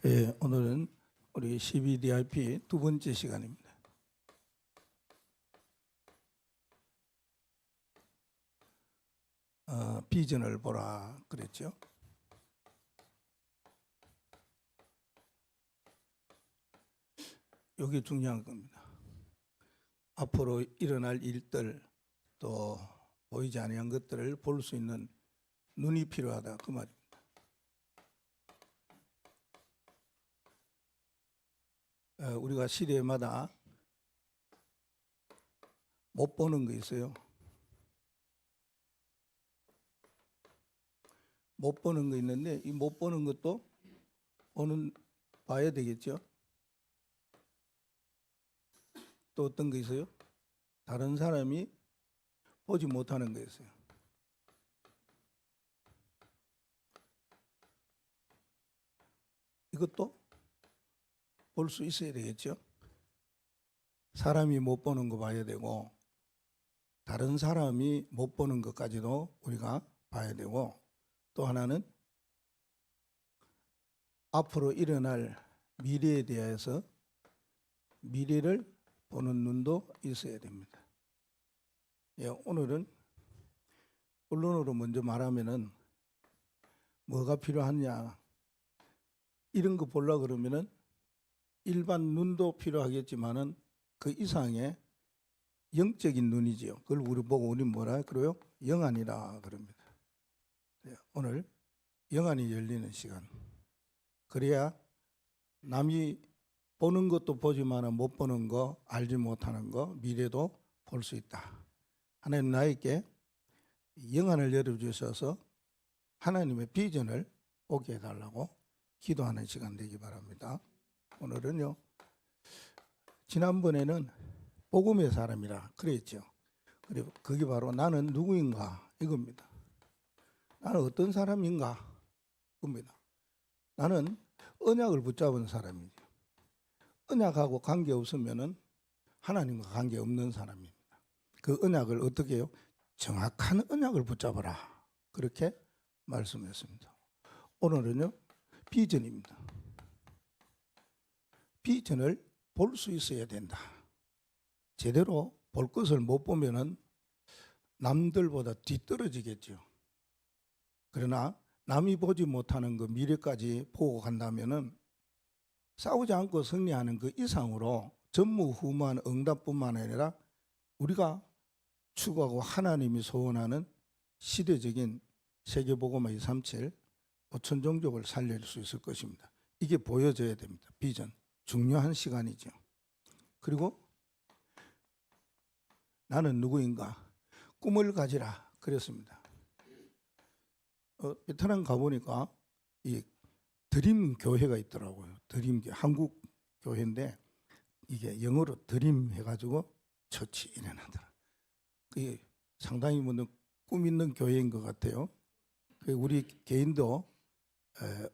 예, 오늘은 우리 CBDIP 두 번째 시간입니다. 비전을 보라 그랬죠. 이게 중요한 겁니다. 앞으로 일어날 일들 또 보이지 아니한 것들을 볼 수 있는 눈이 필요하다 그 말입니다. 우리가 시대마다 못 보는 거 있어요. 못 보는 거 있는데 이 못 보는 것도 봐야 되겠죠. 또 어떤 거 있어요? 다른 사람이 보지 못하는 거 있어요. 이것도 볼 수 있어야 되겠죠. 사람이 못 보는 거 봐야 되고 다른 사람이 못 보는 것까지도 우리가 봐야 되고 또 하나는 앞으로 일어날 미래에 대해서 미래를 보는 눈도 있어야 됩니다. 예, 오늘은 언론으로 먼저 말하면은 뭐가 필요하냐 이런 거 보려고 그러면은 일반 눈도 필요하겠지만은 그 이상의 영적인 눈이지요. 그걸 우리 보고 우리 뭐라 그래요? 영안이라 그럽니다. 네, 오늘 영안이 열리는 시간. 그래야 남이 보는 것도 보지만 못 보는 거, 알지 못하는 거, 미래도 볼 수 있다. 하나님 나에게 영안을 열어주셔서 하나님의 비전을 보게 해달라고 기도하는 시간 되기 바랍니다. 오늘은요, 지난번에는 복음의 사람이라 그랬죠. 그리고 그게 바로 나는 누구인가 이겁니다. 나는 어떤 사람인가 겁니다. 나는 언약을 붙잡은 사람이죠. 언약하고 관계 없으면은 하나님과 관계 없는 사람입니다. 그 언약을 어떻게 해요? 정확한 언약을 붙잡아라. 그렇게 말씀했습니다. 오늘은요, 비전입니다. 비전을 볼 수 있어야 된다. 제대로 볼 것을 못 보면은 남들보다 뒤떨어지겠죠. 그러나 남이 보지 못하는 그 미래까지 보고 간다면은 싸우지 않고 승리하는 그 이상으로 전무후무한 응답뿐만 아니라 우리가 추구하고 하나님이 소원하는 시대적인 세계복음화 237 5천 종족을 살릴 수 있을 것입니다. 이게 보여져야 됩니다. 비전. 중요한 시간이죠. 그리고 나는 누구인가? 꿈을 가지라 그랬습니다. 베트남 가보니까 이 드림 교회가 있더라고요. 드림 교회, 한국 교회인데 이게 영어로 드림 해가지고 처치 일어나더라. 그게 상당히 꿈 있는 교회인 것 같아요. 우리 개인도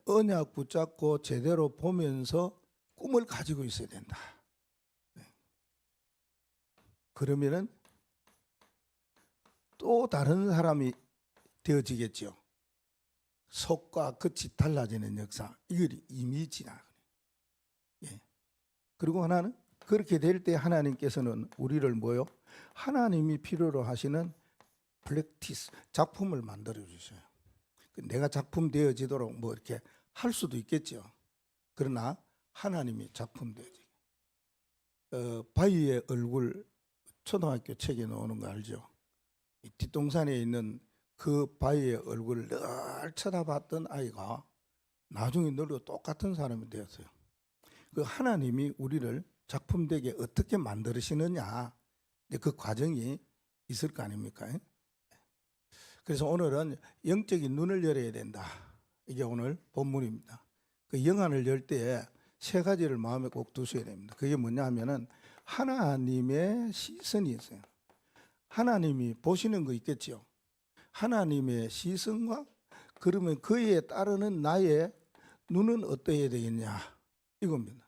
언약 붙잡고 제대로 보면서 꿈을 가지고 있어야 된다. 그러면은 또 다른 사람이 되어지겠죠. 속과 끝이 달라지는 역사. 이걸 이미지라. 예. 그리고 하나는 그렇게 될 때 하나님께서는 우리를 뭐요? 하나님이 필요로 하시는 프랙티스, 작품을 만들어 주셔요. 내가 작품 되어지도록 뭐 이렇게 할 수도 있겠죠. 그러나 하나님이 작품 되어지게. 바위의 얼굴 초등학교 책에 나오는 거 알죠? 뒷동산에 있는 그 바위의 얼굴을 늘 쳐다봤던 아이가 나중에 늙어 똑같은 사람이 되었어요. 그 하나님이 우리를 작품되게 어떻게 만드시느냐, 그 과정이 있을 거 아닙니까? 그래서 오늘은 영적인 눈을 열어야 된다. 이게 오늘 본문입니다. 그 영안을 열 때에 세 가지를 마음에 꼭 두셔야 됩니다. 그게 뭐냐 하면은 하나님의 시선이 있어요. 하나님이 보시는 거 있겠죠. 하나님의 시선과 그러면 그에 따르는 나의 눈은 어떠해야 되겠냐 이겁니다.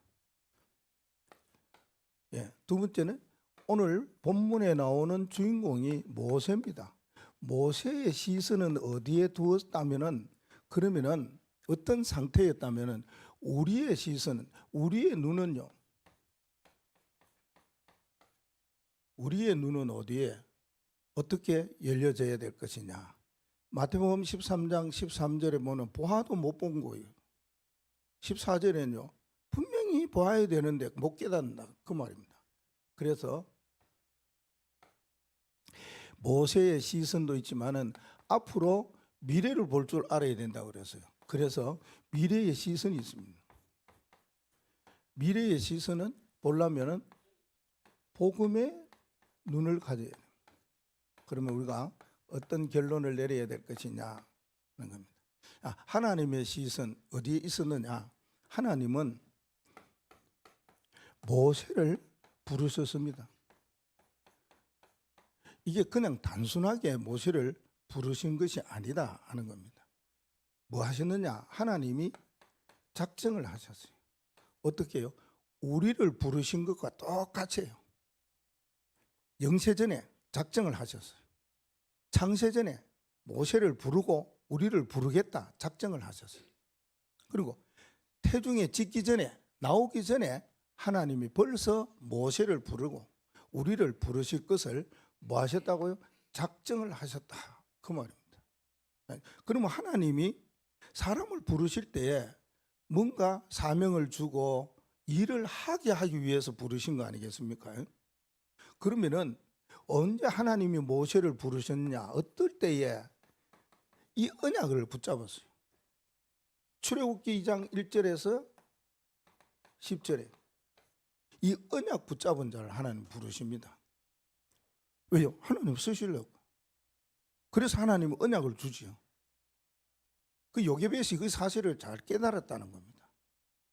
예, 두 번째는 오늘 본문에 나오는 주인공이 모세입니다. 모세의 시선은 어디에 두었다면은 그러면은 어떤 상태였다면은 우리의 시선은, 우리의 눈은요, 우리의 눈은 어디에 어떻게 열려져야 될 것이냐. 마태복음 13장 13절에 보면 보아도 못 본 거예요. 14절에는요 분명히 보아야 되는데 못 깨닫는다 그 말입니다. 그래서 모세의 시선도 있지만은 앞으로 미래를 볼 줄 알아야 된다고 그랬어요. 그래서 미래의 시선이 있습니다. 미래의 시선은 보려면은 복음의 눈을 가져야 돼요. 그러면 우리가 어떤 결론을 내려야 될 것이냐는 겁니다. 하나님의 시선 어디에 있었느냐? 하나님은 모세를 부르셨습니다. 이게 그냥 단순하게 모세를 부르신 것이 아니다 하는 겁니다. 뭐 하셨느냐? 하나님이 작정을 하셨어요. 어떻게 해요? 우리를 부르신 것과 똑같이 해요. 영세전에 작정을 하셨어요. 창세전에 모세를 부르고 우리를 부르겠다 작정을 하셨어요. 그리고 태중에 짓기 전에, 나오기 전에 하나님이 벌써 모세를 부르고 우리를 부르실 것을 뭐 하셨다고요? 작정을 하셨다 그 말입니다. 그러면 하나님이 사람을 부르실 때에 뭔가 사명을 주고 일을 하게 하기 위해서 부르신 거 아니겠습니까? 그러면은 언제 하나님이 모세를 부르셨냐? 어떨 때에 이 언약을 붙잡았어요. 출애굽기 2장 1절에서 10절에 이 언약 붙잡은 자를 하나님 부르십니다. 왜요? 하나님 쓰시려고. 그래서 하나님은 언약을 주지요. 그 요게벳이 그 사실을 잘 깨달았다는 겁니다.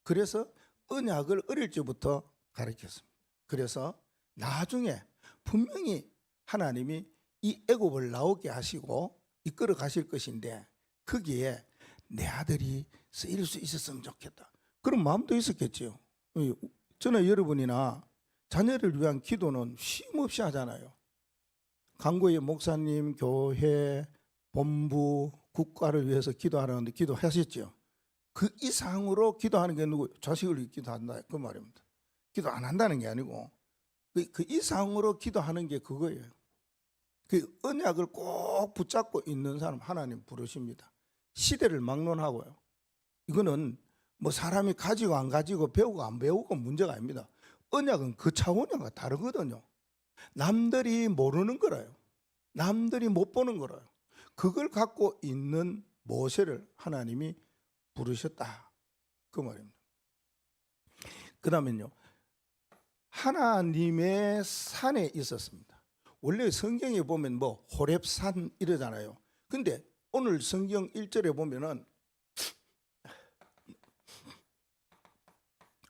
그래서 언약을 어릴 적부터 가르쳤습니다. 그래서 나중에 분명히 하나님이 이 애굽을 나오게 하시고 이끌어 가실 것인데 거기에 내 아들이 쓰일 수 있었으면 좋겠다. 그런 마음도 있었겠죠. 저는 여러분이나 자녀를 위한 기도는 쉼없이 하잖아요. 강구의 목사님, 교회, 본부, 국가를 위해서 기도하라는데 기도하셨죠. 그 이상으로 기도하는 게 누구? 자식을 위해 기도한다 그 말입니다. 기도 안 한다는 게 아니고 그 이상으로 기도하는 게 그거예요. 그 언약을 꼭 붙잡고 있는 사람 하나님 부르십니다. 시대를 막론하고요. 이거는 뭐 사람이 가지고 안 가지고 배우고 안 배우고 문제가 아닙니다. 언약은 그 차원과 다르거든요. 남들이 모르는 거라요. 남들이 못 보는 거라요. 그걸 갖고 있는 모세를 하나님이 부르셨다 그 말입니다. 그 다음에요 하나님의 산에 있었습니다. 원래 성경에 보면 뭐 호렙산 이러잖아요. 근데 오늘 성경 1절에 보면은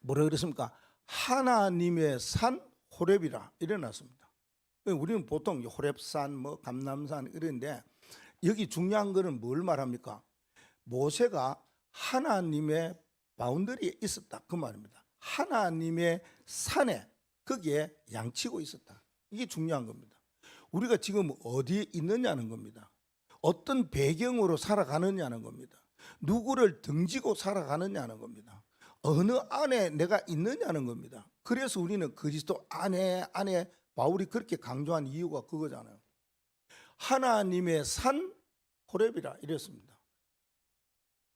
뭐라 그랬습니까? 하나님의 산 호렙이라 이래놨습니다. 우리는 보통 호렙산 뭐 감람산 이런데 여기 중요한 거는 뭘 말합니까? 모세가 하나님의 바운더리에 있었다 그 말입니다. 하나님의 산에 거기에 양치고 있었다. 이게 중요한 겁니다. 우리가 지금 어디에 있느냐는 겁니다. 어떤 배경으로 살아가느냐는 겁니다. 누구를 등지고 살아가느냐는 겁니다. 어느 안에 내가 있느냐는 겁니다. 그래서 우리는 그리스도 안에 바울이 그렇게 강조한 이유가 그거잖아요. 하나님의 산 호렙이라 이랬습니다.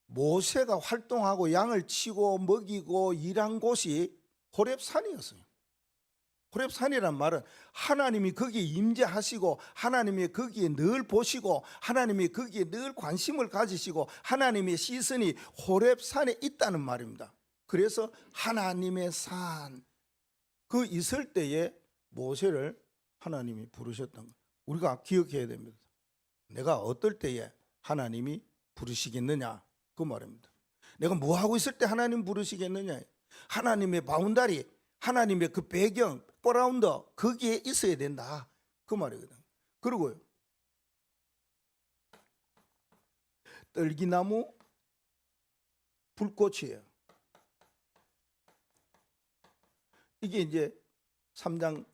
모세가 활동하고 양을 치고 먹이고 일한 곳이 호렙산이었어요. 호렙산이란 말은 하나님이 거기에 임재하시고 하나님이 거기에 늘 보시고 하나님이 거기에 늘 관심을 가지시고 하나님의 시선이 호렙산에 있다는 말입니다. 그래서 하나님의 산 그 있을 때에 모세를 하나님이 부르셨던 것 우리가 기억해야 됩니다. 내가 어떨 때에 하나님이 부르시겠느냐 그 말입니다. 내가 뭐 하고 있을 때 하나님 부르시겠느냐. 하나님의 바운다리 하나님의 그 배경 백그라운드 거기에 있어야 된다 그 말이거든. 그리고요 떨기나무 불꽃이에요. 이게 이제 3장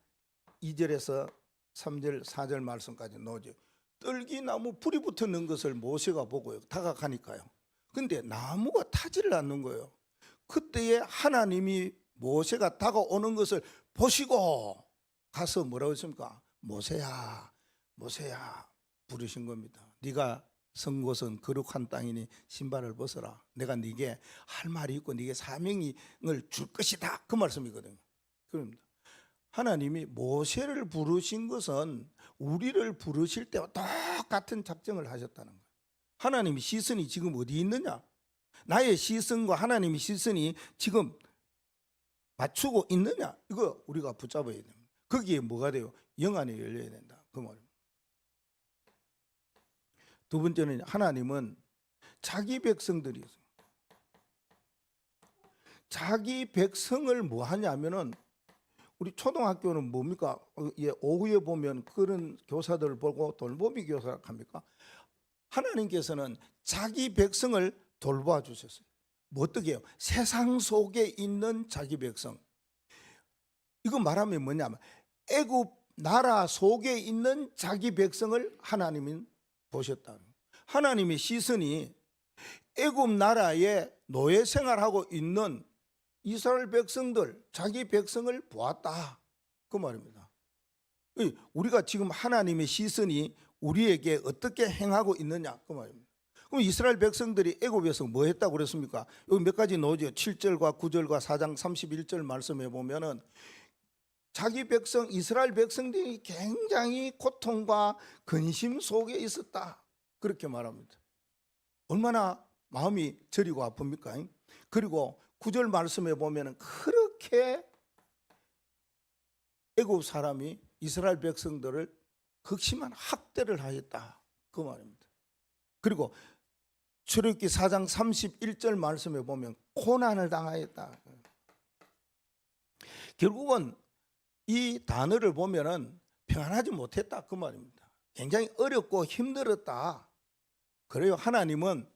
2절에서 3절 4절 말씀까지 나오죠. 떨기나무 불이 붙는 것을 모세가 보고요 다가가니까요 근데 나무가 타지를 않는 거예요. 그때에 하나님이 모세가 다가오는 것을 보시고 가서 뭐라고 했습니까? 모세야, 모세야 부르신 겁니다. 네가 선 곳은 거룩한 땅이니 신발을 벗어라. 내가 네게 할 말이 있고 네게 사명을 줄 것이다. 그 말씀이거든요. 그럽니다. 하나님이 모세를 부르신 것은 우리를 부르실 때와 똑같은 작정을 하셨다는 거예요. 하나님의 시선이 지금 어디 있느냐? 나의 시선과 하나님의 시선이 지금 맞추고 있느냐? 이거 우리가 붙잡아야 됩니다. 거기에 뭐가 돼요? 영안이 열려야 된다. 그 말입니다. 두 번째는 하나님은 자기 백성들이 있어요. 자기 백성을 뭐 하냐면은 우리 초등학교는 뭡니까? 오후에 보면 그런 교사들을 보고 돌보미 교사라 합니까? 하나님께서는 자기 백성을 돌봐 주셨어요. 뭐 어떻게 해요? 세상 속에 있는 자기 백성. 이거 말하면 뭐냐면 애굽 나라 속에 있는 자기 백성을 하나님은 보셨다. 하나님의 시선이 애굽 나라에 노예 생활하고 있는 이스라엘 백성들, 자기 백성을 보았다. 그 말입니다. 우리가 지금 하나님의 시선이 우리에게 어떻게 행하고 있느냐 그 말입니다. 그럼 이스라엘 백성들이 애굽에서 뭐 했다고 그랬습니까? 여기 몇 가지 나오죠. 7절과 9절과 4장 31절 말씀해 보면은 자기 백성 이스라엘 백성들이 굉장히 고통과 근심 속에 있었다. 그렇게 말합니다. 얼마나 마음이 저리고 아픕니까? 그리고 9절 말씀해 보면은 그렇게 애굽 사람이 이스라엘 백성들을 극심한 학대를 하였다. 그 말입니다. 그리고 출애굽기 4장 31절 말씀에 보면 고난을 당하였다. 결국은 이 단어를 보면은 평안하지 못했다. 그 말입니다. 굉장히 어렵고 힘들었다. 그래요. 하나님은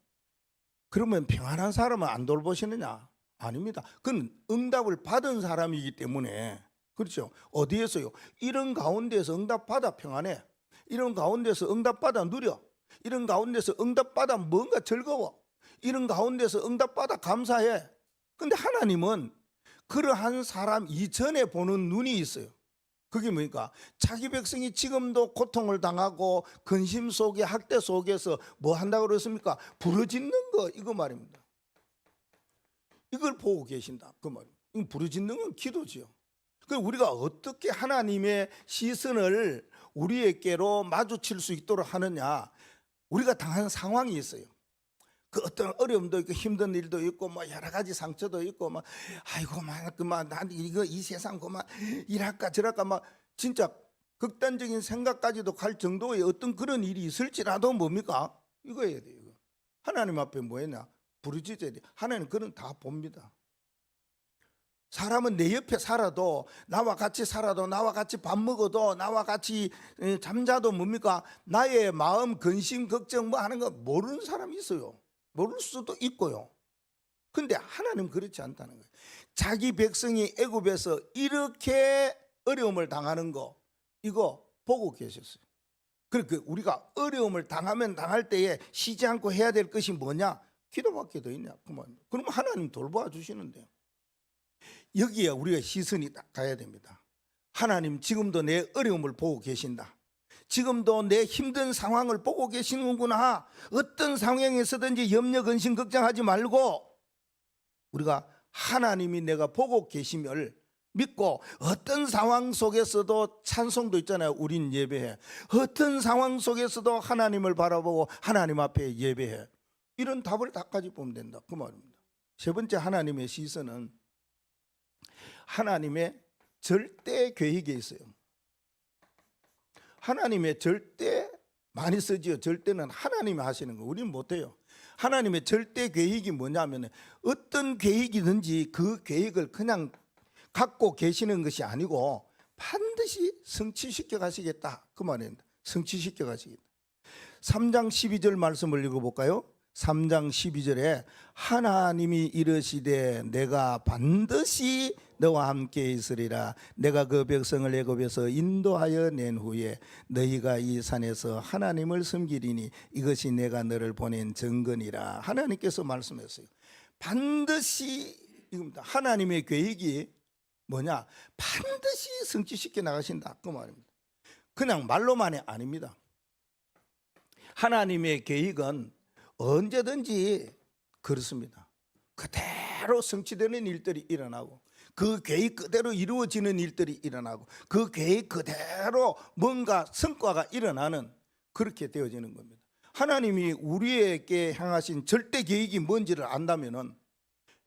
그러면 평안한 사람은 안 돌보시느냐? 아닙니다. 그건 응답을 받은 사람이기 때문에 그렇죠. 어디에서요? 이런 가운데서 응답받아 평안해. 이런 가운데서 응답받아 누려. 이런 가운데서 응답받아 뭔가 즐거워. 이런 가운데서 응답받아 감사해. 근데 하나님은 그러한 사람 이전에 보는 눈이 있어요. 그게 뭡니까? 자기 백성이 지금도 고통을 당하고 근심 속에 학대 속에서 뭐 한다고 그랬습니까? 부르짖는 거 이거 말입니다. 이걸 보고 계신다 그 말입니다. 부르짖는 건 기도지요. 우리가 어떻게 하나님의 시선을 우리에게로 마주칠 수 있도록 하느냐? 우리가 당한 상황이 있어요. 그 어떤 어려움도 있고 힘든 일도 있고 뭐 여러 가지 상처도 있고 막 아이고 막 그만 난 이거 이 세상 그만 이랄까 저랄까 막 진짜 극단적인 생각까지도 갈 정도의 어떤 그런 일이 있을지라도 뭡니까? 이거 해야 돼요. 이거. 하나님 앞에 뭐 했냐? 부르짖어야 돼. 하나님 그런 다 봅니다. 사람은 내 옆에 살아도 나와 같이 살아도 나와 같이 밥 먹어도 나와 같이 잠자도 뭡니까? 나의 마음 근심 걱정 뭐 하는 거 모르는 사람이 있어요. 모를 수도 있고요. 근데 하나님 그렇지 않다는 거예요. 자기 백성이 애굽에서 이렇게 어려움을 당하는 거 이거 보고 계셨어요. 그러니까 우리가 어려움을 당하면 당할 때에 쉬지 않고 해야 될 것이 뭐냐? 기도밖에 더 있냐? 그럼 하나님 돌봐 주시는데요. 여기에 우리가 시선이 딱 가야 됩니다. 하나님 지금도 내 어려움을 보고 계신다. 지금도 내 힘든 상황을 보고 계시는구나. 어떤 상황에서든지 염려 근심 걱정하지 말고 우리가 하나님이 내가 보고 계심을 믿고 어떤 상황 속에서도 찬송도 있잖아요. 우린 예배해. 어떤 상황 속에서도 하나님을 바라보고 하나님 앞에 예배해. 이런 답을 다 가지고 보면 된다 그 말입니다. 세 번째 하나님의 시선은 하나님의 절대 계획에 있어요. 하나님의 절대 많이 쓰지요. 절대는 하나님이 하시는 거 우리는 못해요. 하나님의 절대 계획이 뭐냐면 어떤 계획이든지 그 계획을 그냥 갖고 계시는 것이 아니고 반드시 성취시켜 가시겠다 그 말입니다. 성취시켜 가시겠다. 3장 12절 말씀을 읽어볼까요? 3장 12절에 하나님이 이르시되 내가 반드시 너와 함께 있으리라. 내가 그 백성을 애굽에서 인도하여 낸 후에 너희가 이 산에서 하나님을 섬기리니 이것이 내가 너를 보낸 증거니라. 하나님께서 말씀했어요. 반드시 이겁니다. 하나님의 계획이 뭐냐? 반드시 성취시켜 나가신다 그 말입니다. 그냥 말로만이 아닙니다. 하나님의 계획은 언제든지 그렇습니다. 그대로 성취되는 일들이 일어나고 그 계획 그대로 이루어지는 일들이 일어나고 그 계획 그대로 뭔가 성과가 일어나는 그렇게 되어지는 겁니다. 하나님이 우리에게 향하신 절대 계획이 뭔지를 안다면은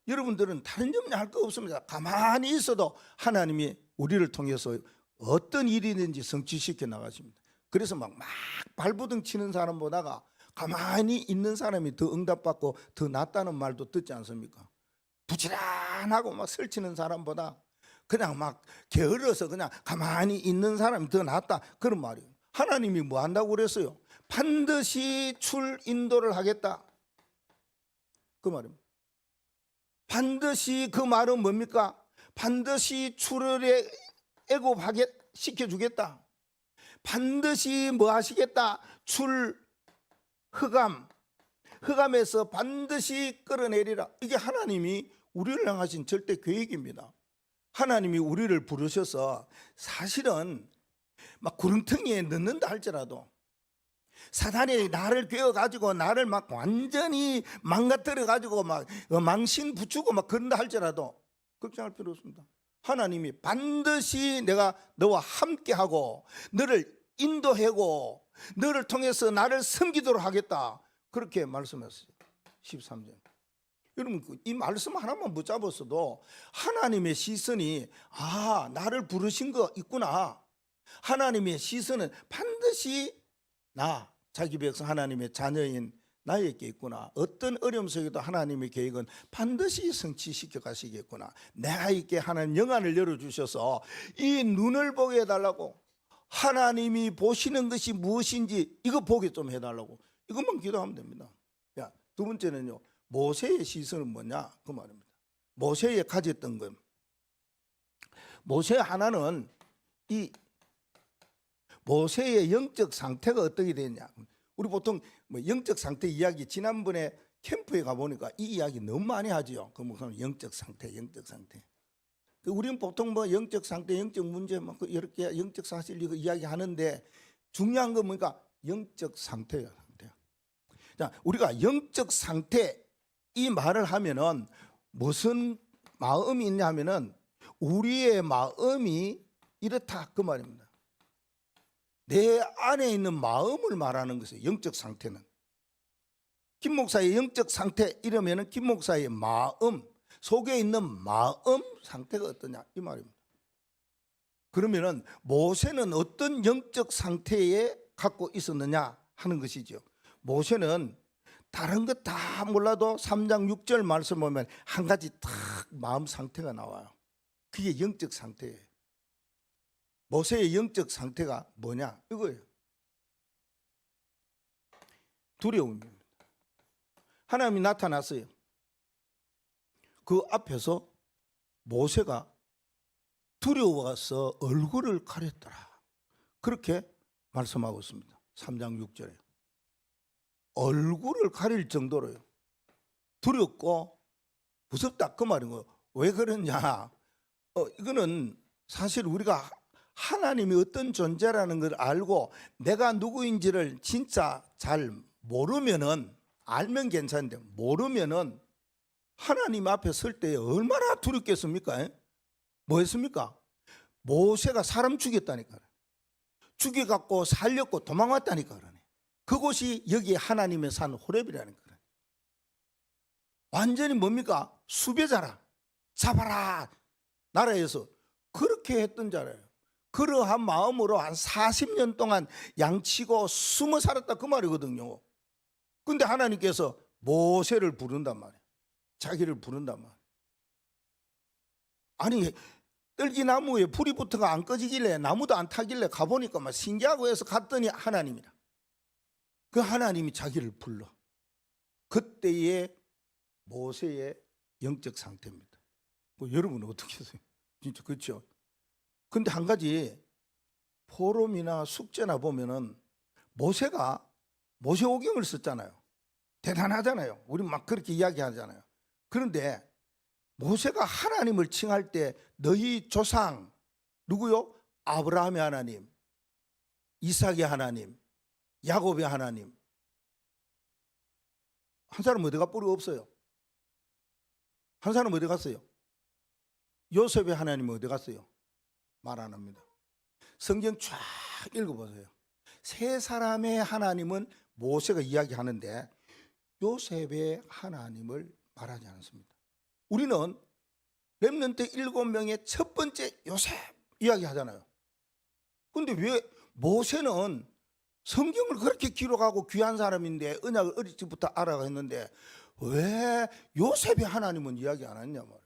여러분들은 다른 점이 할 거 없습니다. 가만히 있어도 하나님이 우리를 통해서 어떤 일이든지 성취시켜 나가십니다. 그래서 막 발버둥 치는 사람보다가 가만히 있는 사람이 더 응답받고 더 낫다는 말도 듣지 않습니까? 부지런하고 막 설치는 사람보다 그냥 막 게을러서 그냥 가만히 있는 사람이 더 낫다 그런 말이에요. 하나님이 뭐 한다고 그랬어요? 반드시 인도를 하겠다 그 말입니다. 반드시 그 말은 뭡니까? 반드시 출을 애굽하게 시켜주겠다. 반드시 뭐 하시겠다? 흑암에서 반드시 끌어내리라. 이게 하나님이 우리를 향하신 절대 계획입니다. 하나님이 우리를 부르셔서 사실은 막 구렁텅이에 넣는다 할지라도 사단이 나를 괴어가지고 나를 막 완전히 망가뜨려가지고 막 망신 붙이고 막 그런다 할지라도 걱정할 필요 없습니다. 하나님이 반드시 내가 너와 함께하고 너를 인도하고 너를 통해서 나를 섬기도록 하겠다 그렇게 말씀했어요. 13절. 여러분 이 말씀 하나만 붙잡았어도 하나님의 시선이 나를 부르신 거 있구나. 하나님의 시선은 반드시 자기 백성 하나님의 자녀인 나에게 있구나. 어떤 어려움 속에도 하나님의 계획은 반드시 성취시켜 가시겠구나. 내게 하나님 영안을 열어주셔서 이 눈을 보게 해달라고, 하나님이 보시는 것이 무엇인지 이거 보게 좀 해달라고, 이것만 기도하면 됩니다. 두 번째는요, 모세의 시선은 뭐냐 그 말입니다. 모세의 가졌던 것, 모세 하나는 이 모세의 영적 상태가 어떻게 되냐. 우리 보통 영적 상태 이야기 지난번에 캠프에 가보니까 이 이야기 너무 많이 하죠. 그 영적 상태. 우리는 보통 영적 상태, 영적 문제 이렇게 영적 사실 이거 이야기하는데 중요한 건 뭐니까 영적 상태예요. 자, 우리가 영적 상태 이 말을 하면은 무슨 마음이 있냐 하면은 우리의 마음이 이렇다 그 말입니다. 내 안에 있는 마음을 말하는 것이에요. 영적 상태는. 김 목사의 영적 상태 이러면은 김 목사의 마음 속에 있는 마음 상태가 어떠냐 이 말입니다. 그러면은 모세는 어떤 영적 상태에 갖고 있었느냐 하는 것이죠. 모세는 다른 것 다 몰라도 3장 6절 말씀 보면 한 가지 딱 마음 상태가 나와요. 그게 영적 상태예요. 모세의 영적 상태가 뭐냐 이거예요. 두려움입니다. 하나님이 나타났어요. 그 앞에서 모세가 두려워서 얼굴을 가렸더라 그렇게 말씀하고 있습니다. 3장 6절에 얼굴을 가릴 정도로요. 두렵고 무섭다 그 말인 거예요. 왜 그러냐, 이거는 사실 우리가 하나님이 어떤 존재라는 걸 알고 내가 누구인지를 진짜 잘 모르면은, 알면 괜찮은데 모르면은 하나님 앞에 설 때 얼마나 두렵겠습니까? 뭐 했습니까? 모세가 사람 죽였다니까. 죽여갖고 살렸고 도망왔다니까. 그곳이 여기 하나님의 산 호렙이라는 거예요. 완전히 뭡니까? 수배자라, 잡아라 나라에서 그렇게 했던 자라예요. 그러한 마음으로 한 40년 동안 양치고 숨어 살았다 그 말이거든요. 근데 하나님께서 모세를 부른단 말이에요. 자기를 부른단 말이에요. 아니 떨기나무에 불이 붙어가 안 꺼지길래 나무도 안 타길래 가보니까 막 신기하고 해서 갔더니 하나님이라. 그 하나님이 자기를 불러. 그때의 모세의 영적 상태입니다. 여러분은 어떻게 하세요? 진짜 그렇죠. 근데 한 가지 포럼이나 숙제나 보면은 모세가 모세오경을 썼잖아요. 대단하잖아요. 우리 막 그렇게 이야기하잖아요. 그런데 모세가 하나님을 칭할 때 너희 조상 누구요? 아브라함의 하나님, 이삭의 하나님, 야곱의 하나님. 한 사람 어디가 뿌리 없어요? 한 사람 어디 갔어요? 요셉의 하나님 어디 갔어요? 말 안 합니다. 성경 쫙 읽어보세요. 세 사람의 하나님은 모세가 이야기하는데 요셉의 하나님을 말하지 않습니다. 우리는 렘넌트 7명의 첫 번째 요셉 이야기하잖아요. 그런데 왜 모세는 성경을 그렇게 기록하고 귀한 사람인데 언약을 어릴 적부터 알아갔는데 왜 요셉의 하나님은 이야기 안 했냐 말이에요.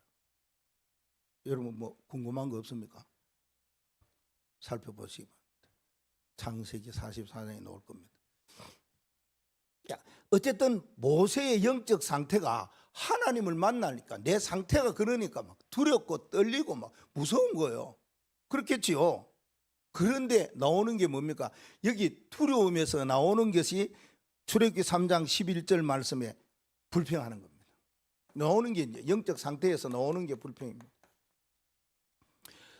여러분 뭐 궁금한 거 없습니까? 살펴보시기 바랍니다. 창세기 44장에 나올 겁니다. 어쨌든 모세의 영적 상태가 하나님을 만나니까 내 상태가 그러니까 막 두렵고 떨리고 막 무서운 거예요. 그렇겠지요. 그런데 나오는 게 뭡니까? 여기 두려움에서 나오는 것이 출애굽기 3장 11절 말씀에 불평하는 겁니다. 나오는 게 이제 영적 상태에서 나오는 게 불평입니다.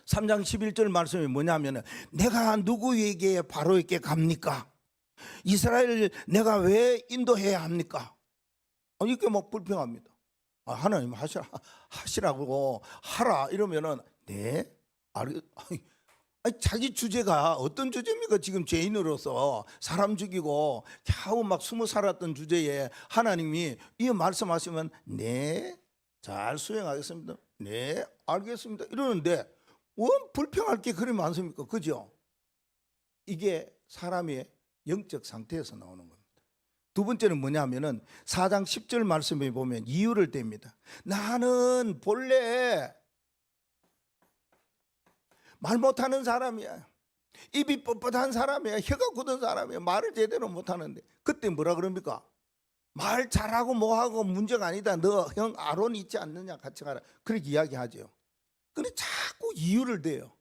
3장 11절 말씀이 뭐냐면은 내가 누구에게 바로에게 갑니까? 이스라엘 내가 왜 인도해야 합니까? 이렇게 막 불평합니다. 하나님 하시라고 하라 이러면은 네 자기 주제가 어떤 주제입니까? 지금 죄인으로서 사람 죽이고 겨우 막 숨어 살았던 주제에 하나님이 이 말씀하시면 네 잘 수행하겠습니다. 네 알겠습니다. 이러는데 원 불평할 게 그리 많습니까? 그죠? 이게 사람의 영적 상태에서 나오는 겁니다. 두 번째는 뭐냐면은 4장 10절 말씀에 보면 이유를 댑니다. 나는 본래 말 못하는 사람이야. 입이 뻣뻣한 사람이야. 혀가 굳은 사람이야. 말을 제대로 못하는데 그때 뭐라 그럽니까? 말 잘하고 뭐하고 문제가 아니다. 너 형 아론 있지 않느냐 같이 가라. 그렇게 이야기하죠. 근데 자꾸 이유를 대요.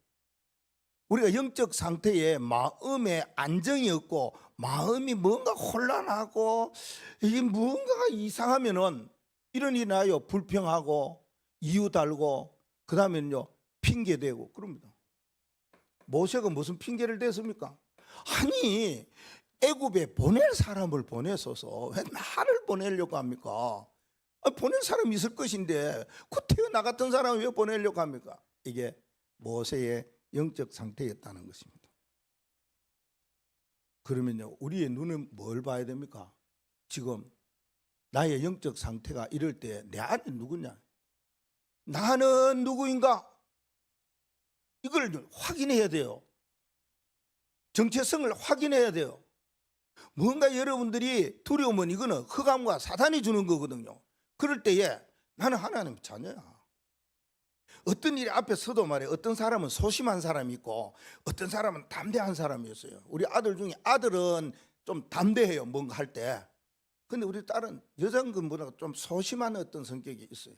우리가 영적 상태에 마음에 안정이 없고 마음이 뭔가 혼란하고 이게 뭔가가 이상하면은 이런 일이 나요. 불평하고 이유 달고 그 다음에는요 핑계대고 그럽니다. 모세가 무슨 핑계를 댔습니까? 아니 애굽에 보낼 사람을 보내소서 왜 나를 보내려고 합니까? 보낼 사람이 있을 것인데 그 태어나 같은 사람을 왜 보내려고 합니까? 이게 모세의 영적 상태였다는 것입니다. 그러면요 우리의 눈은 뭘 봐야 됩니까? 지금 나의 영적 상태가 이럴 때 내 안에 누구냐? 나는 누구인가? 이걸 확인해야 돼요. 정체성을 확인해야 돼요. 뭔가 여러분들이 두려우면 이거는 흑암과 사단이 주는 거거든요. 그럴 때에 나는 하나님 자녀야. 어떤 일이 앞에 서도 말이에요. 어떤 사람은 소심한 사람이 있고 어떤 사람은 담대한 사람이었어요. 우리 아들 중에 아들은 좀 담대해요. 뭔가 할 때. 근데 우리 딸은 여자분보다 좀 소심한 어떤 성격이 있어요.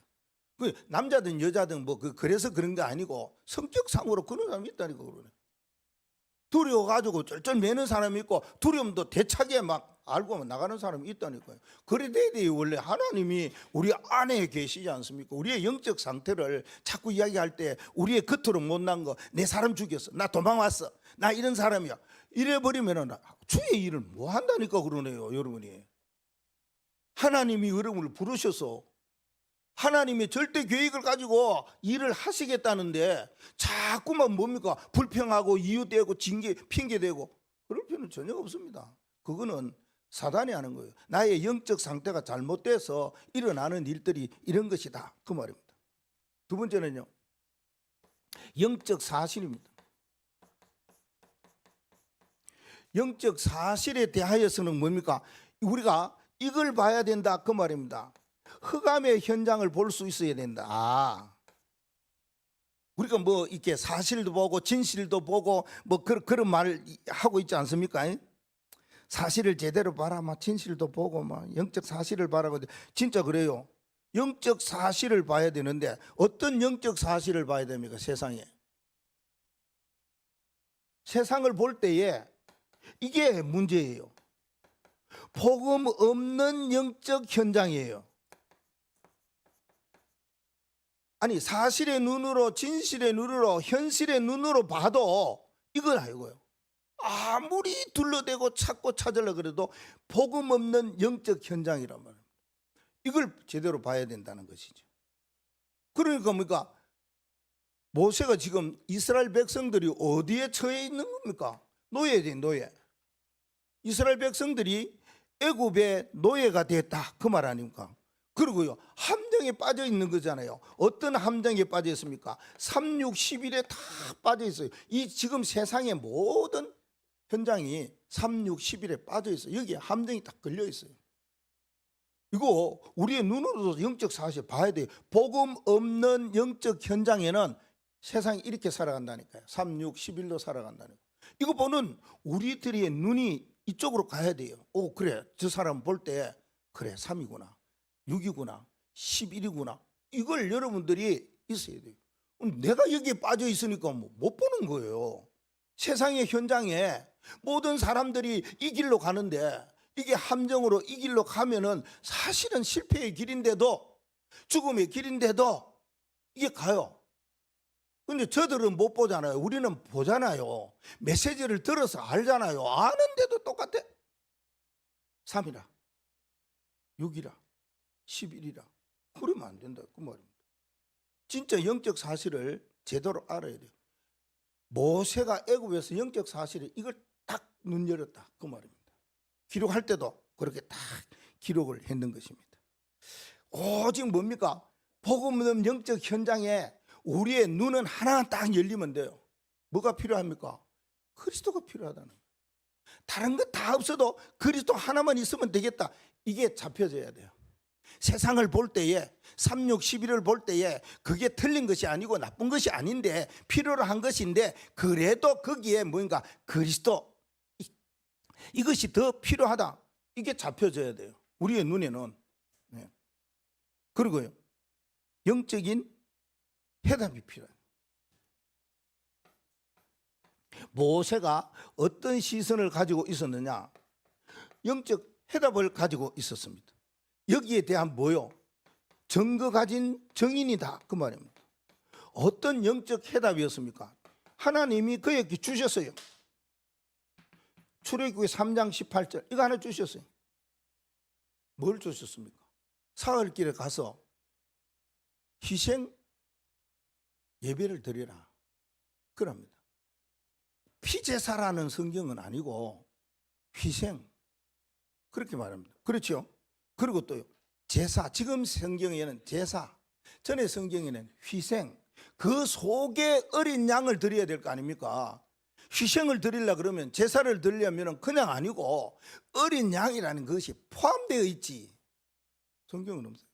그 남자든 여자든 뭐 그래서 그런 게 아니고 성격상으로 그런 사람이 있다니까 그러네. 두려워가지고 쩔쩔 매는 사람이 있고 두려움도 대차게 막 알고 나가는 사람이 있다니까요. 그래 돼야 돼요. 원래 하나님이 우리 안에 계시지 않습니까? 우리의 영적 상태를 자꾸 이야기할 때 우리의 겉으로 못난 거 내 사람 죽였어. 나 도망왔어. 나 이런 사람이야. 이래버리면은 주의 일을 뭐 한다니까 그러네요. 여러분이. 하나님이 여러분을 부르셔서 하나님의 절대 계획을 가지고 일을 하시겠다는데 자꾸만 뭡니까? 불평하고 이유대고 징계 핑계대고 그럴 필요는 전혀 없습니다. 그거는 사단이 하는 거예요. 나의 영적 상태가 잘못돼서 일어나는 일들이 이런 것이다 그 말입니다. 두 번째는요 영적 사실입니다. 영적 사실에 대하여서는 뭡니까? 우리가 이걸 봐야 된다 그 말입니다. 흑암의 현장을 볼 수 있어야 된다. 우리가 뭐 이렇게 사실도 보고 진실도 보고 뭐 그런 말 하고 있지 않습니까? 사실을 제대로 봐라, 막 진실도 보고 막 영적 사실을 봐라고 진짜 그래요. 영적 사실을 봐야 되는데 어떤 영적 사실을 봐야 됩니까? 세상에. 세상을 볼 때에 이게 문제예요. 복음 없는 영적 현장이에요. 아니 사실의 눈으로, 진실의 눈으로, 현실의 눈으로 봐도 이건 아니고요. 아무리 둘러대고 찾고 찾으려 그래도 복음 없는 영적 현장이란 말이에요. 이걸 제대로 봐야 된다는 것이죠. 그러니까 뭡니까? 모세가 지금 이스라엘 백성들이 어디에 처해 있는 겁니까? 노예지, 노예. 이스라엘 백성들이 애굽의 노예가 됐다, 그 말 아닙니까? 그리고요, 함정에 빠져 있는 거잖아요. 어떤 함정에 빠져 있습니까? 3, 6, 11에 다 빠져 있어요. 이 지금 세상의 모든 현장이 3, 6, 11에 빠져 있어요. 여기에 함정이 딱 걸려 있어요. 이거 우리의 눈으로도 영적 사실 봐야 돼요. 복음 없는 영적 현장에는 세상이 이렇게 살아간다니까요. 3, 6, 11로 살아간다니까요. 이거 보는 우리들의 눈이 이쪽으로 가야 돼요. 오, 그래, 저 사람 볼 때 그래, 3이구나, 6이구나, 11이구나. 이걸 여러분들이 있어야 돼요. 내가 여기에 빠져 있으니까 못 보는 거예요. 세상의 현장에 모든 사람들이 이 길로 가는데 이게 함정으로 이 길로 가면은 사실은 실패의 길인데도, 죽음의 길인데도 이게 가요. 근데 저들은 못 보잖아요. 우리는 보잖아요. 메시지를 들어서 알잖아요. 아는데도 똑같아. 3이라, 6이라, 11이라. 그러면 안 된다, 그 말입니다. 진짜 영적 사실을 제대로 알아야 돼요. 모세가 애굽에서 영적 사실을 이걸 딱 눈 열었다, 그 말입니다. 기록할 때도 그렇게 딱 기록을 했는 것입니다. 오직 뭡니까? 복음 없는 영적 현장에 우리의 눈은 하나 딱 열리면 돼요. 뭐가 필요합니까? 그리스도가 필요하다는 거예요. 다른 거 다 없어도 그리스도 하나만 있으면 되겠다, 이게 잡혀져야 돼요. 세상을 볼 때에 3, 6, 11을 볼 때에 그게 틀린 것이 아니고 나쁜 것이 아닌데 필요로 한 것인데, 그래도 거기에 뭔가 그리스도, 이것이 더 필요하다, 이게 잡혀져야 돼요. 우리의 눈에는. 네. 그리고요, 영적인 해답이 필요해요. 모세가 어떤 시선을 가지고 있었느냐? 영적 해답을 가지고 있었습니다. 여기에 대한 뭐요? 증거 가진 정인이다, 그 말입니다. 어떤 영적 해답이었습니까? 하나님이 그에게 주셨어요. 출애굽기 3장 18절 이거 하나 주셨어요. 뭘 주셨습니까? 사흘길에 가서 희생 예배를 드리라, 그럽니다. 피제사라는 성경은 아니고 희생, 그렇게 말합니다. 그렇죠? 그리고 또 제사, 지금 성경에는 제사, 전에 성경에는 희생, 그 속에 어린 양을 드려야 될 거 아닙니까? 희생을 드리려 그러면, 제사를 드리려면 그냥 아니고 어린 양이라는 것이 포함되어 있지. 성경은 없어요.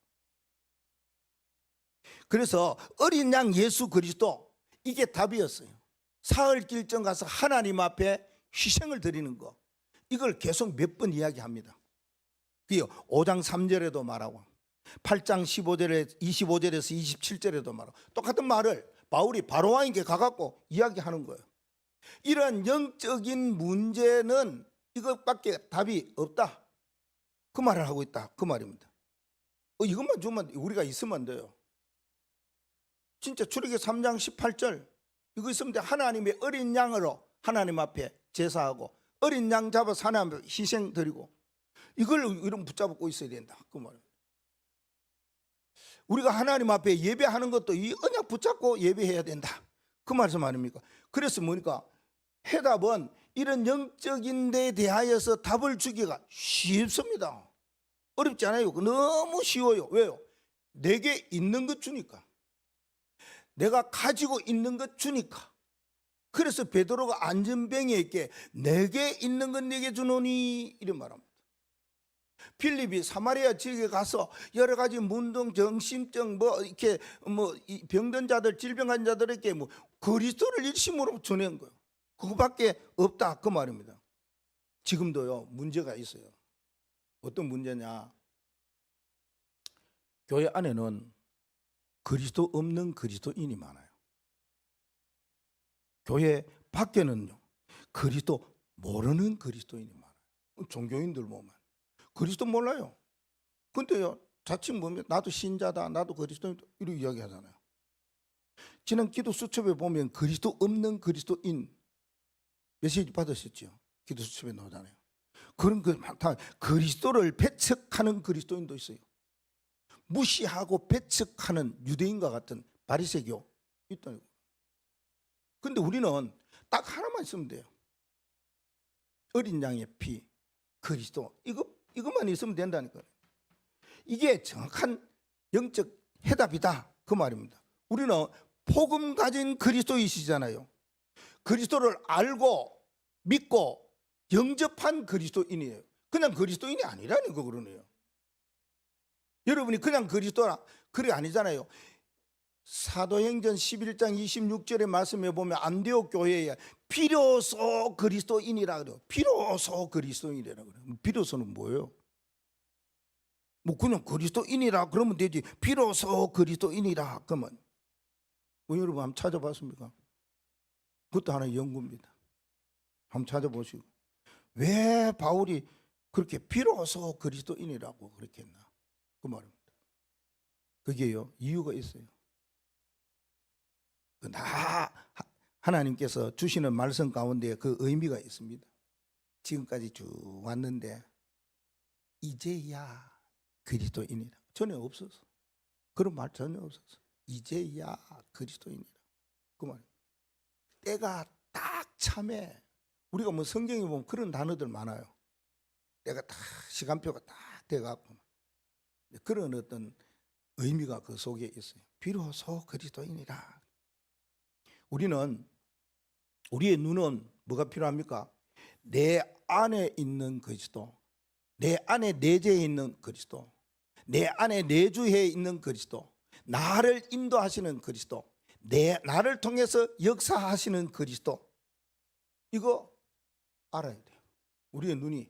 그래서 어린 양 예수 그리스도, 이게 답이었어요. 사흘 길정 가서 하나님 앞에 희생을 드리는 거, 이걸 계속 몇 번 이야기합니다. 그요 5장 3절에도 말하고 8장 15절에 25절에서 27절에도 말하고 똑같은 말을 바울이 바로왕에게 가갖고 이야기하는 거예요. 이런 영적인 문제는 이것밖에 답이 없다, 그 말을 하고 있다, 그 말입니다. 이것만 주면 우리가 있으면 안 돼요. 진짜 출애굽기 3장 18절 이거 있으면 돼. 하나님의 어린 양으로 하나님 앞에 제사하고 어린 양 잡아서 하나님 앞에 희생 드리고, 이걸 이런 붙잡고 있어야 된다, 그 말입니다. 우리가 하나님 앞에 예배하는 것도 이 언약 붙잡고 예배해야 된다, 그 말씀 아닙니까? 그래서 뭐니까 해답은 이런 영적인 데 대하여서 답을 주기가 쉽습니다. 어렵지 않아요. 너무 쉬워요. 왜요? 내게 있는 것 주니까, 내가 가지고 있는 것 주니까. 그래서 베드로가 안전병에게 내게 있는 건 내게 주노니, 이런 말합니다. 필립이 사마리아 지역에 가서 여러 가지 문둥, 정신병, 이렇게 병든 자들, 질병한 자들에게 그리스도를 일심으로 전한 거예요. 그거밖에 없다, 그 말입니다. 지금도요 문제가 있어요. 어떤 문제냐? 교회 안에는 그리스도 없는 그리스도인이 많아요. 교회 밖에는요, 그리스도 모르는 그리스도인이 많아요. 종교인들 보면 그리스도 몰라요. 근데요, 자칭 보면 나도 신자다, 나도 그리스도인다 이렇게 이야기하잖아요. 지난 기도 수첩에 보면 그리스도 없는 그리스도인 메시지 받으셨죠? 기도 수첩에 나오잖아요. 그런 그 많다. 그리스도를 배척하는 그리스도인도 있어요. 무시하고 배척하는 유대인과 같은 바리새교 있다는 거예요. 근데 우리는 딱 하나만 있으면 돼요. 어린 양의 피, 그리스도 이것만 있으면 된다니까요. 이게 정확한 영적 해답이다 그 말입니다. 우리는 복음 가진 그리스도이시잖아요. 그리스도를 알고 믿고 영접한 그리스도인이에요. 그냥 그리스도인이 아니라는 거 그러네요. 여러분이 그냥 그리스도라 그게 아니잖아요. 사도행전 11장 26절의 말씀에 보면 안디옥 교회에 비로소 그리스도인이라 그래요. 비로소 그리스도인이라 그래요. 비로소는 뭐예요? 뭐 그냥 그리스도인이라 그러면 되지. 비로소 그리스도인이라 그러면 여러분 한번 찾아봤습니까? 그것도 하나의 연구입니다. 한번 찾아보시고 왜 바울이 그렇게 비로소 그리스도인이라고 그렇게 했나 그 말입니다. 그게요 이유가 있어요. 다 하나님께서 주시는 말씀 가운데 그 의미가 있습니다. 지금까지 쭉 왔는데 이제야 그리스도인이라 전혀 없어서 그런 말 전혀 없어서 이제야 그리스도인이라 그 말. 때가 딱 참에 우리가 뭐 성경에 보면 그런 단어들 많아요. 때가 딱 시간표가 딱 돼갖고 그런 어떤 의미가 그 속에 있어요. 비로소 그리스도인이라. 우리는 우리의 눈은 뭐가 필요합니까? 내 안에 있는 그리스도, 내 안에 내재해 있는 그리스도, 내 안에 내주해 있는 그리스도, 나를 인도하시는 그리스도, 나를 통해서 역사하시는 그리스도, 이거 알아야 돼요. 우리의 눈이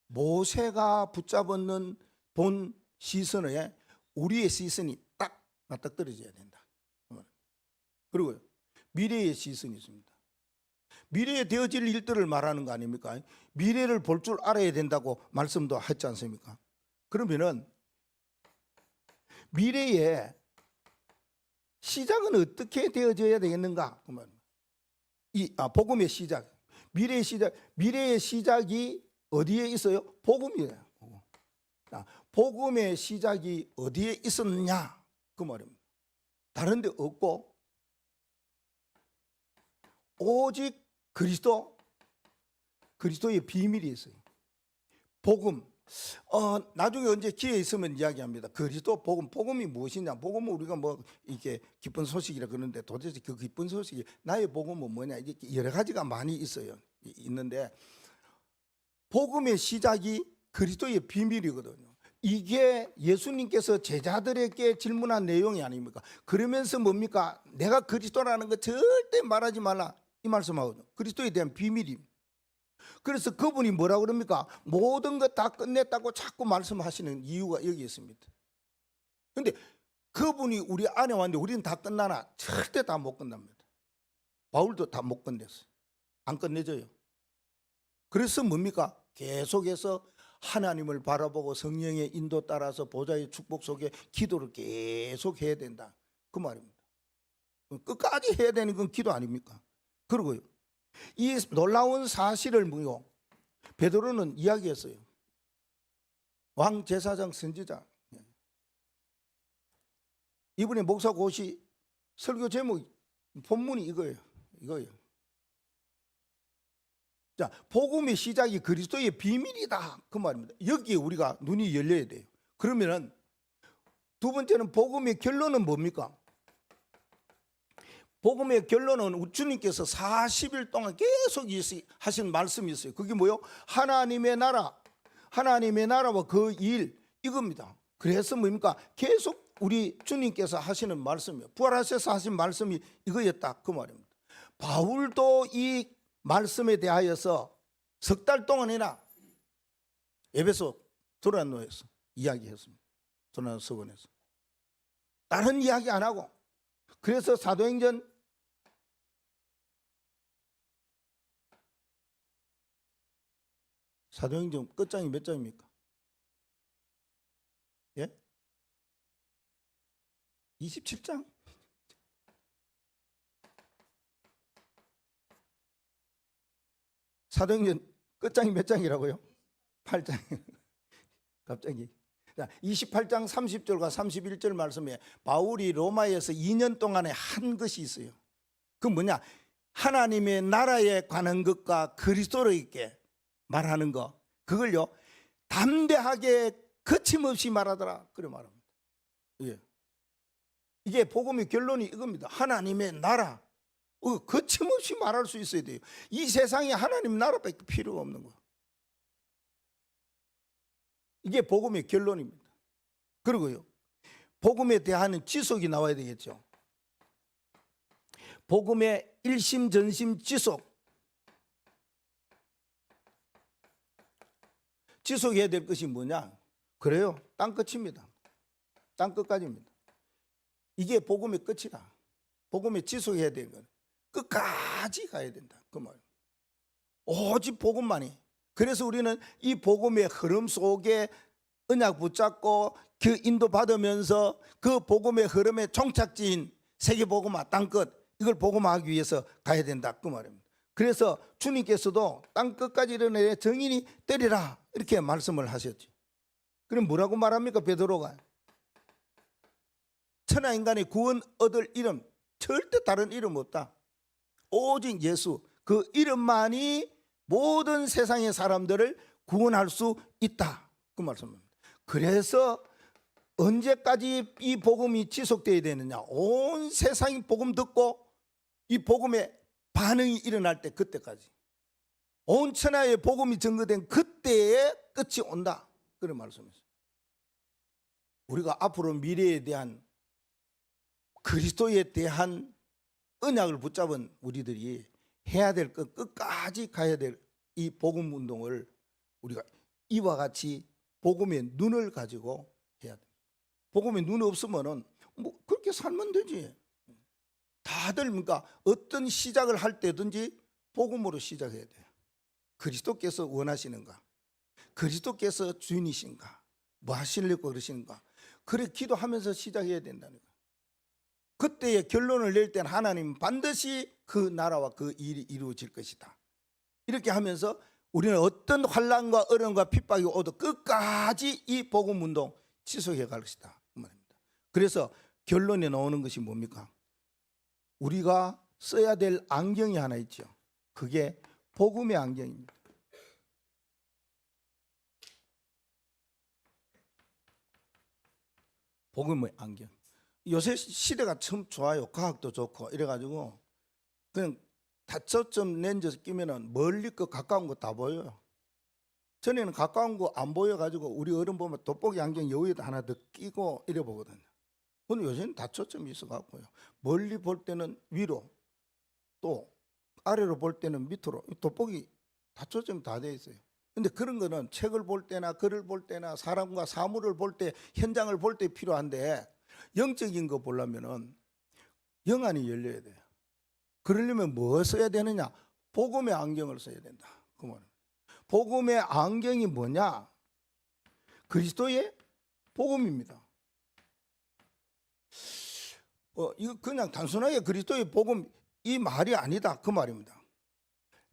모세가 붙잡는 본 시선에 우리의 시선이 딱 맞닥뜨려져야 된다. 그리고 미래의 시선이 있습니다. 미래에 되어질 일들을 말하는 거 아닙니까? 미래를 볼 줄 알아야 된다고 말씀도 했지 않습니까? 그러면은 미래의 시작은 어떻게 되어져야 되겠는가? 복음의 시작. 미래의 시작이 어디에 있어요? 복음이에요. 복음의 시작이 어디에 있었느냐? 그 말입니다. 다른 데 없고 오직 그리스도의 비밀이 있어요. 복음. 나중에 언제 기회 있으면 이야기합니다. 그리스도 복음이 무엇이냐? 복음은 우리가 뭐 이렇게 기쁜 소식이라 그러는데 도대체 그 기쁜 소식이 나의 복음은 뭐냐? 이렇게 여러 가지가 많이 있는데 복음의 시작이 그리스도의 비밀이거든요. 이게 예수님께서 제자들에게 질문한 내용이 아닙니까? 그러면서 뭡니까? 내가 그리스도라는 거 절대 말하지 말라 이 말씀하거든요. 그리스도에 대한 비밀입니다. 그래서 그분이 뭐라고 그럽니까? 모든 것 다 끝냈다고 자꾸 말씀하시는 이유가 여기 있습니다. 그런데 그분이 우리 안에 왔는데 우리는 다 끝나나? 절대 다 못 끝납니다. 바울도 다 못 끝냈어요. 안 끝내져요. 그래서 뭡니까? 계속해서 하나님을 바라보고 성령의 인도 따라서 보좌의 축복 속에 기도를 계속 해야 된다. 그 말입니다. 끝까지 해야 되는 건 기도 아닙니까? 그리고요. 이 놀라운 사실을 베드로는 이야기했어요. 왕 제사장 선지자. 이분의 목사 고시 설교 제목 본문이 이거예요. 자, 복음의 시작이 그리스도의 비밀이다 그 말입니다. 여기에 우리가 눈이 열려야 돼요. 그러면은 두 번째는 복음의 결론은 뭡니까? 복음의 결론은 주님께서 40일 동안 계속 하신 말씀이 있어요. 그게 뭐요? 하나님의 나라와 그 일 이겁니다. 그래서 뭡니까? 계속 우리 주님께서 하시는 말씀이에요. 부활하셔서 하신 말씀이 이거였다 그 말입니다. 바울도 이 말씀에 대하여서 석 달 동안이나 에베소 도란노에서 이야기했습니다. 도란노 서원에서. 다른 이야기 안 하고. 그래서 사도행전 끝장이 몇 장입니까? 예? 27장? 사도행전 끝장이 몇 장이라고요? 8장. 갑자기. 28장 30절과 31절 말씀에 바울이 로마에서 2년 동안에 한 것이 있어요. 그 뭐냐? 하나님의 나라에 관한 것과 그리스도로에게 말하는 거. 그걸요 담대하게 거침없이 말하더라. 그래 말합니다. 예. 이게 복음의 결론이 이겁니다. 하나님의 나라. 거침없이 말할 수 있어야 돼요. 이 세상에 하나님 나라밖에 필요가 없는 거예요. 이게 복음의 결론입니다. 그리고요 복음에 대한 지속이 나와야 되겠죠. 복음의 일심 전심 지속. 지속해야 될 것이 뭐냐? 그래요, 땅 끝입니다. 땅 끝까지입니다. 이게 복음의 끝이다. 복음에 지속해야 되는 건 끝까지 가야 된다. 그 말. 오직 복음만이. 그래서 우리는 이 복음의 흐름 속에 언약 붙잡고 그 인도 받으면서 그 복음의 흐름의 종착지인 세계 복음화 땅끝, 이걸 복음화하기 위해서 가야 된다. 그 말입니다. 그래서 주님께서도 땅끝까지 이르내 정인이 때리라 이렇게 말씀을 하셨죠. 그럼 뭐라고 말합니까? 베드로가 천하 인간의 구원 얻을 이름, 절대 다른 이름 없다. 오직 예수, 그 이름만이 모든 세상의 사람들을 구원할 수 있다. 그 말씀입니다. 그래서 언제까지 이 복음이 지속되어야 되느냐? 온 세상이 복음 듣고 이 복음의 반응이 일어날 때, 그때까지. 온 천하에 복음이 증거된 그때에 끝이 온다. 그런 말씀이죠. 우리가 앞으로 미래에 대한 그리스도에 대한 언약을 붙잡은 우리들이 해야 될 것, 끝까지 가야 될 이 복음 운동을 우리가 이와 같이 복음의 눈을 가지고 해야 돼. 복음의 눈이 없으면은 뭐 그렇게 살면 되지. 다들 그러니까 어떤 시작을 할 때든지 복음으로 시작해야 돼요. 그리스도께서 원하시는가? 그리스도께서 주인이신가? 뭐 하시려고 그러시는가? 그래 기도하면서 시작해야 된다는 거예요. 그때의 결론을 낼 때는 하나님 반드시 그 나라와 그 일이 이루어질 것이다. 이렇게 하면서 우리는 어떤 환난과 어려움과 핍박이 오도 끝까지 이 복음 운동 지속해 갈 것이다. 그 말입니다. 그래서 결론에 나오는 것이 뭡니까? 우리가 써야 될 안경이 하나 있죠. 그게 복음의 안경입니다. 복음의 안경. 요새 시대가 참 좋아요. 과학도 좋고 이래가지고 그냥 다초점 렌즈 끼면은 멀리 거 가까운 거 다 보여요. 전에는 가까운 거 안 보여가지고 우리 어른 보면 돋보기 안경 여기에다 하나 더 끼고 이래 보거든요. 근데 요새는 다초점이 있어갖고요. 멀리 볼 때는 위로, 또 아래로 볼 때는 밑으로 돋보기 다초점 다 돼 있어요. 근데 그런 거는 책을 볼 때나 글을 볼 때나 사람과 사물을 볼 때, 현장을 볼 때 필요한데, 영적인 거 보려면은 영안이 열려야 돼요. 그러려면 뭐 써야 되느냐? 복음의 안경을 써야 된다. 그 말입니다. 복음의 안경이 뭐냐? 그리스도의 복음입니다. 이거 그냥 단순하게 그리스도의 복음 이 말이 아니다. 그 말입니다.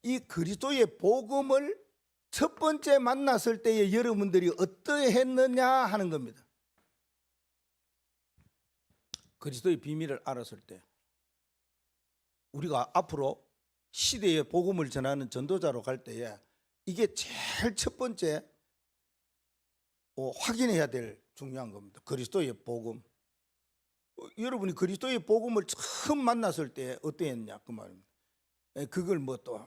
이 그리스도의 복음을 첫 번째 만났을 때에 여러분들이 어떠했느냐 하는 겁니다. 그리스도의 비밀을 알았을 때 우리가 앞으로 시대의 복음을 전하는 전도자로 갈 때에 이게 제일 첫 번째 확인해야 될 중요한 겁니다. 그리스도의 복음. 여러분이 그리스도의 복음을 처음 만났을 때 어땠냐 그 말입니다. 그걸 뭐 또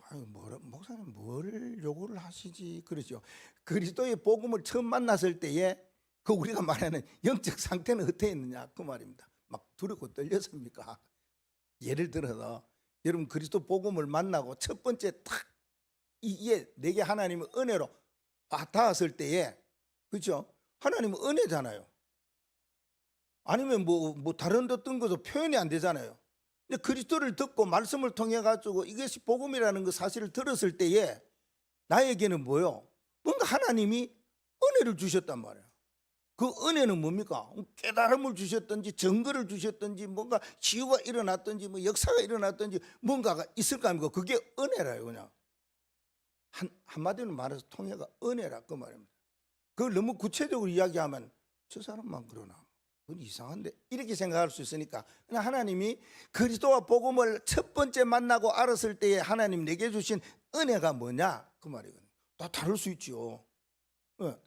목사님 뭘 요구를 하시지 그러죠. 그리스도의 복음을 처음 만났을 때에 그 우리가 말하는 영적 상태는 어땠느냐 그 말입니다. 막 두렵고 떨렸습니까? 예를 들어서 여러분 그리스도 복음을 만나고 첫 번째 딱 이게 내게 하나님의 은혜로 닿았을 때에, 그렇죠? 하나님은 은혜잖아요. 아니면 뭐 다른 어떤 것도 표현이 안 되잖아요. 근데 그리스도를 듣고 말씀을 통해 가지고 이것이 복음이라는 그 사실을 들었을 때에 나에게는 뭐요? 뭔가 하나님이 은혜를 주셨단 말이에요. 그 은혜는 뭡니까? 깨달음을 주셨든지 증거를 주셨든지 뭔가 치유가 일어났든지 뭐 역사가 일어났든지 뭔가가 있을 거 아닙니까? 그게 은혜라요. 그냥 한마디로 말해서 통해가 은혜라 그 말입니다. 그걸 너무 구체적으로 이야기하면 저 사람만 그러나 그건 이상한데 이렇게 생각할 수 있으니까 그냥 하나님이 그리스도와 복음을 첫 번째 만나고 알았을 때에 하나님 내게 주신 은혜가 뭐냐 그 말이거든요. 다 다를 수 있죠.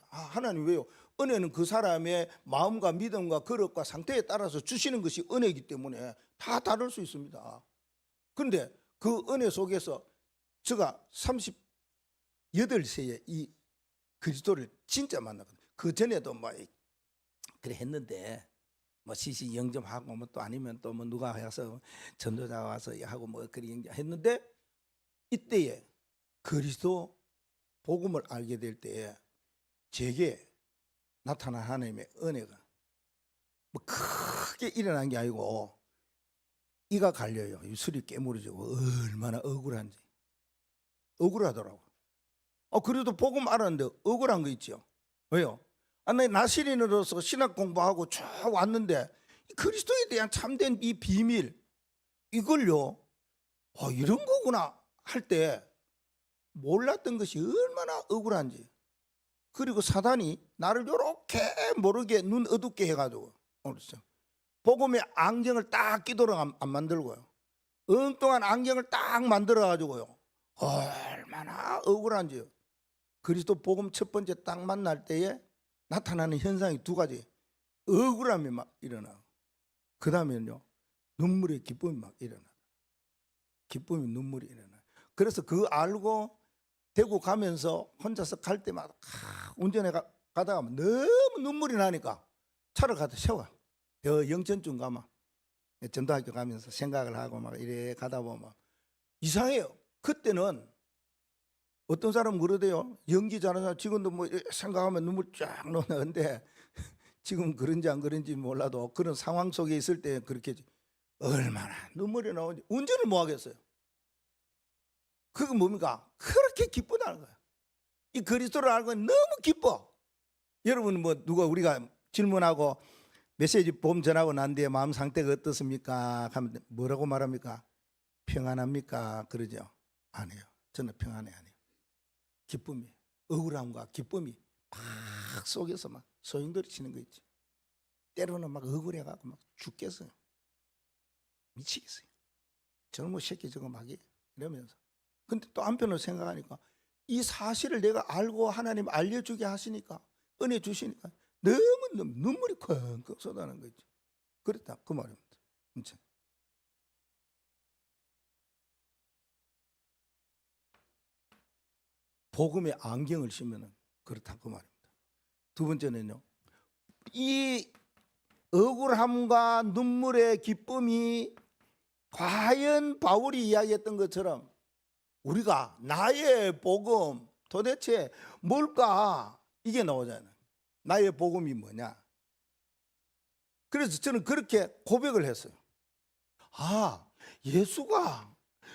하나님 왜요? 은혜는 그 사람의 마음과 믿음과 거룩과 상태에 따라서 주시는 것이 은혜이기 때문에 다 다를 수 있습니다. 그런데 그 은혜 속에서 제가 38세에 이 그리스도를 진짜 만났거든요. 그 전에도 뭐 그래 했는데 뭐 시시 영접하고 뭐 또 아니면 또 뭐 누가 해서 전도자 와서 하고 뭐 그리 했는데 이때에 그리스도 복음을 알게 될 때에 제게 나타난 하나님의 은혜가 뭐 크게 일어난 게 아니고 이가 갈려요. 입술이 깨물어지고 얼마나 억울한지 억울하더라고. 그래도 복음 알았는데 억울한 거 있죠. 왜요? 나 나시린으로서 신학 공부하고 쭉 왔는데 그리스도에 대한 참된 이 비밀 이걸요 이런 거구나 할 때 몰랐던 것이 얼마나 억울한지. 그리고 사단이 나를 요렇게 모르게 눈 어둡게 해가지고 복음의 안경을 딱 끼도록 안 만들고요, 엉뚱한 안경을 딱 만들어가지고요 얼마나 억울한지요. 그리스도 복음 첫 번째 딱 만날 때에 나타나는 현상이 두 가지. 억울함이 막 일어나고 그 다음에는요 눈물의 기쁨이 막 일어나. 기쁨이 눈물이 일어나. 그래서 그 알고 대구 가면서 혼자서 갈 때마다 운전해 가다가 너무 눈물이 나니까 차를 가다 세워. 영천쯤 가면 전도학교 가면서 생각을 하고 막 이래 가다 보면 이상해요. 그때는 어떤 사람은 그러대요. 연기 잘하는 사람 지금도 뭐 생각하면 눈물 쫙 나오는데 지금 그런지 안 그런지 몰라도 그런 상황 속에 있을 때 그렇게 얼마나 눈물이 나오는지 운전을 못 하겠어요. 그게 뭡니까? 그렇게 기쁘다는 거야. 이 그리스도를 알고 너무 기뻐. 여러분 뭐 누가 우리가 질문하고 메시지 봄 전하고 난 뒤에 마음 상태가 어떻습니까? 하면 뭐라고 말합니까? 평안합니까? 그러죠? 아니에요. 저는 평안해 아니에요. 기쁨이, 억울함과 기쁨이 막 속에서 막 소용돌이 치는 거 있지. 때로는 막 억울해가지고 막 죽겠어요. 미치겠어요. 저는 뭐 새끼 저거 막 이러면서. 근데 또 한편으로 생각하니까 이 사실을 내가 알고 하나님 알려주게 하시니까 은혜 주시니까 너무 눈물이 컹컹 쏟아나는 거지. 그렇다 그 말입니다. 진짜. 복음의 안경을 쓰면은 그렇다 그 말입니다. 두 번째는요, 이 억울함과 눈물의 기쁨이 과연 바울이 이야기했던 것처럼 우리가 나의 복음 도대체 뭘까? 이게 나오잖아요. 나의 복음이 뭐냐? 그래서 저는 그렇게 고백을 했어요. 예수가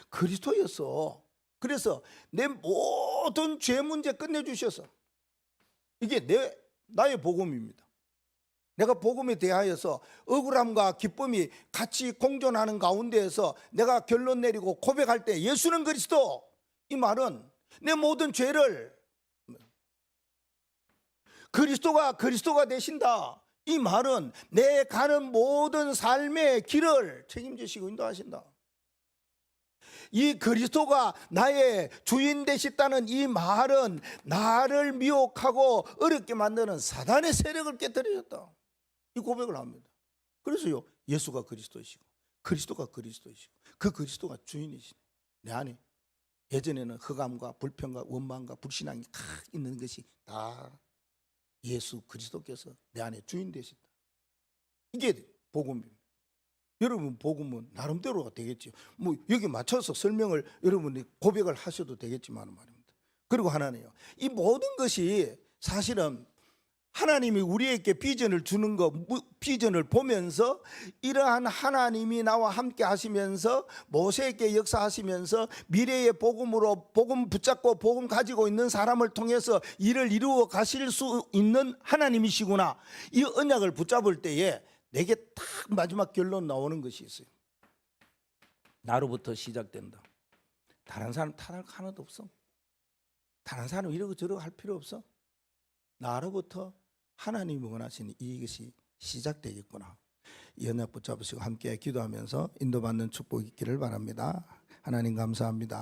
그리스도였어. 그래서 내 모든 죄 문제 끝내주셨어. 이게 나의 복음입니다. 내가 복음에 대하여서 억울함과 기쁨이 같이 공존하는 가운데에서 내가 결론 내리고 고백할 때 예수는 그리스도, 이 말은 내 모든 죄를 그리스도가 되신다. 이 말은 내 가는 모든 삶의 길을 책임지시고 인도하신다. 이 그리스도가 나의 주인 되셨다는 이 말은 나를 미혹하고 어렵게 만드는 사단의 세력을 깨뜨리셨다. 이 고백을 합니다. 그래서요, 예수가 그리스도이시고 그리스도가 그리스도이시고 그 그리스도가 주인이시네. 내 안에 예전에는 흑암과 불평과 원망과 불신앙이 있는 것이 다 예수 그리스도께서 내 안에 주인 되셨다. 이게 복음입니다. 여러분 복음은 나름대로가 되겠죠. 뭐 여기 맞춰서 설명을 여러분이 고백을 하셔도 되겠지만 말입니다. 그리고 하나는요, 이 모든 것이 사실은 하나님이 우리에게 비전을 주는 거, 비전을 보면서 이러한 하나님이 나와 함께 하시면서 모세에게 역사하시면서 미래의 복음으로 복음 붙잡고 복음 가지고 있는 사람을 통해서 일을 이루어 가실 수 있는 하나님이시구나. 이 언약을 붙잡을 때에 내게 딱 마지막 결론 나오는 것이 있어요. 나로부터 시작된다. 다른 사람 탓할 거 하나도 없어. 다른 사람 이러고 저러고 할 필요 없어. 나로부터 하나님이 원하시는 이것이 시작되겠구나. 이 언약 붙잡으시고 함께 기도하면서 인도받는 축복이 있기를 바랍니다. 하나님 감사합니다.